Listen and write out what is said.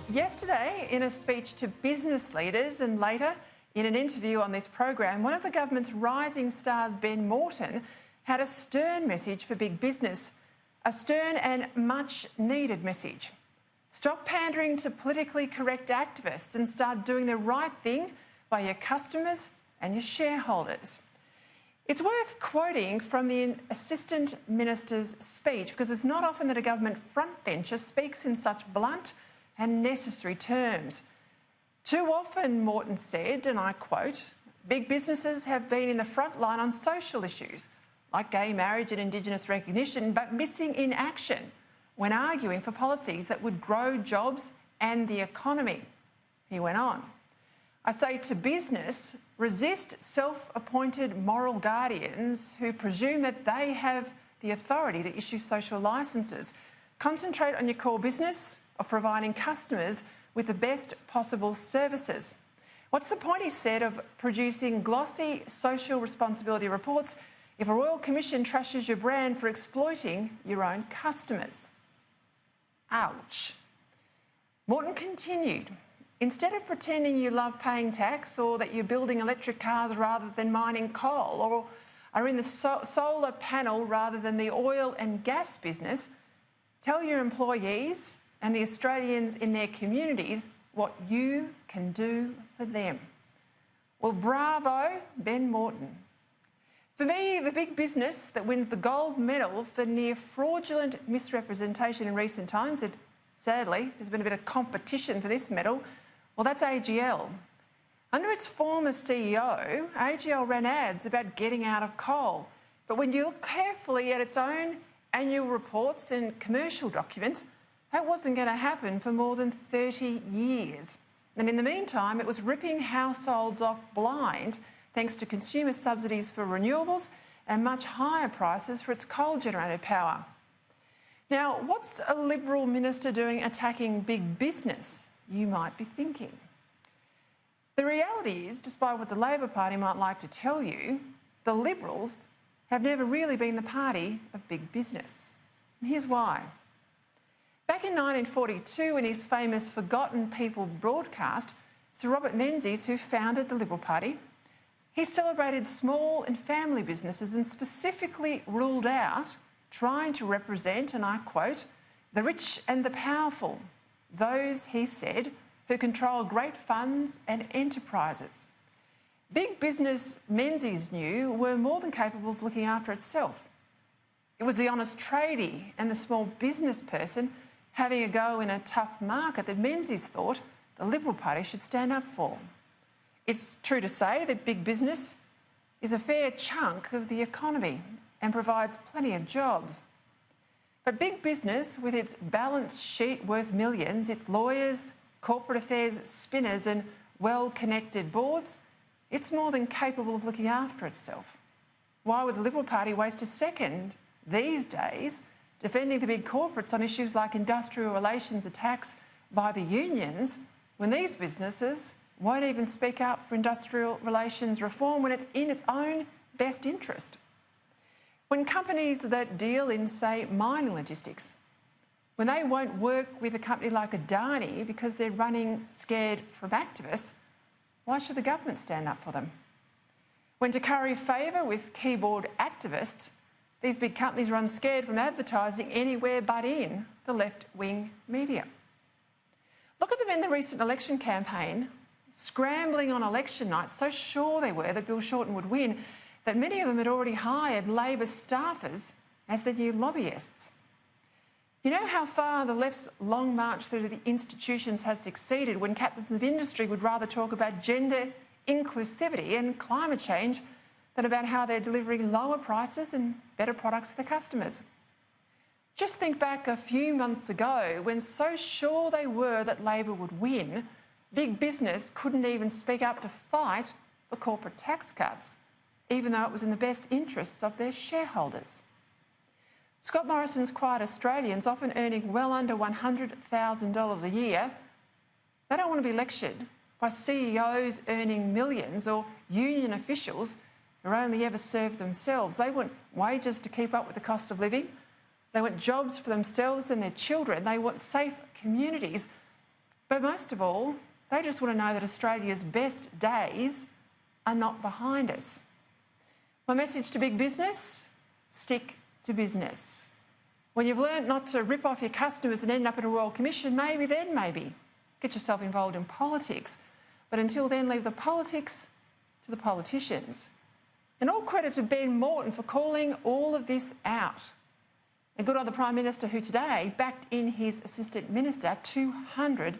Yesterday, in a speech to business leaders and later in an interview on this program, one of the government's rising stars, Ben Morton, had a stern message for big business, a stern and much needed message. Stop pandering to politically correct activists and start doing the right thing by your customers and your shareholders. It's worth quoting from the Assistant Minister's speech because it's not often that a government frontbencher speaks in such blunt and necessary terms. Too often, Morton said, and I quote, "Big businesses have been in the front line on social issues like gay marriage and Indigenous recognition, but missing in action when arguing for policies that would grow jobs and the economy." He went on, "I say to business, resist self-appointed moral guardians who presume that they have the authority to issue social licences. Concentrate on your core business of providing customers with the best possible services. What's the point," he said, "of producing glossy social responsibility reports if a Royal Commission trashes your brand for exploiting your own customers?" Ouch. Morton continued, "Instead of pretending you love paying tax or that you're building electric cars rather than mining coal or are in the solar panel rather than the oil and gas business, tell your employees and the Australians in their communities what you can do for them." Well, bravo, Ben Morton. For me, the big business that wins the gold medal for near fraudulent misrepresentation in recent times, and sadly, there's been a bit of competition for this medal, well, that's AGL. Under its former CEO, AGL ran ads about getting out of coal. But when you look carefully at its own annual reports and commercial documents, that wasn't going to happen for more than 30 years. And in the meantime, it was ripping households off blind thanks to consumer subsidies for renewables and much higher prices for its coal-generated power. Now, what's a Liberal minister doing attacking big business, you might be thinking? The reality is, despite what the Labor Party might like to tell you, the Liberals have never really been the party of big business. And here's why. Back in 1942, in his famous Forgotten People broadcast, Sir Robert Menzies, who founded the Liberal Party, he celebrated small and family businesses and specifically ruled out trying to represent, and I quote, "the rich and the powerful, those," he said, "who control great funds and enterprises." Big business, Menzies knew, were more than capable of looking after itself. It was the honest tradie and the small business person having a go in a tough market that Menzies thought the Liberal Party should stand up for. It's true to say that big business is a fair chunk of the economy and provides plenty of jobs. But big business, with its balance sheet worth millions, its lawyers, corporate affairs spinners and well-connected boards, it's more than capable of looking after itself. Why would the Liberal Party waste a second these days defending the big corporates on issues like industrial relations attacks by the unions when these businesses won't even speak up for industrial relations reform when it's in its own best interest? When companies that deal in, say, mining logistics, when they won't work with a company like Adani because they're running scared from activists, why should the government stand up for them? When to curry favour with keyboard activists, these big companies run scared from advertising anywhere but in the left-wing media. Look at them in the recent election campaign, scrambling on election night, so sure they were that Bill Shorten would win, that many of them had already hired Labor staffers as their new lobbyists. You know how far the left's long march through the institutions has succeeded when captains of industry would rather talk about gender inclusivity and climate change than about how they're delivering lower prices and better products to their customers? Just think back a few months ago when so sure they were that Labor would win, big business couldn't even speak up to fight for corporate tax cuts, even though it was in the best interests of their shareholders. Scott Morrison's quiet Australians, often earning well under $100,000 a year, they don't want to be lectured by CEOs earning millions or union officials who only ever serve themselves. They want wages to keep up with the cost of living. They want jobs for themselves and their children. They want safe communities. But most of all, they just want to know that Australia's best days are not behind us. My message to big business: stick to business. When you've learnt not to rip off your customers and end up in a Royal Commission, maybe get yourself involved in politics. But until then, leave the politics to the politicians. And all credit to Ben Morton for calling all of this out. And good on the Prime Minister, who today backed in his Assistant Minister 200%.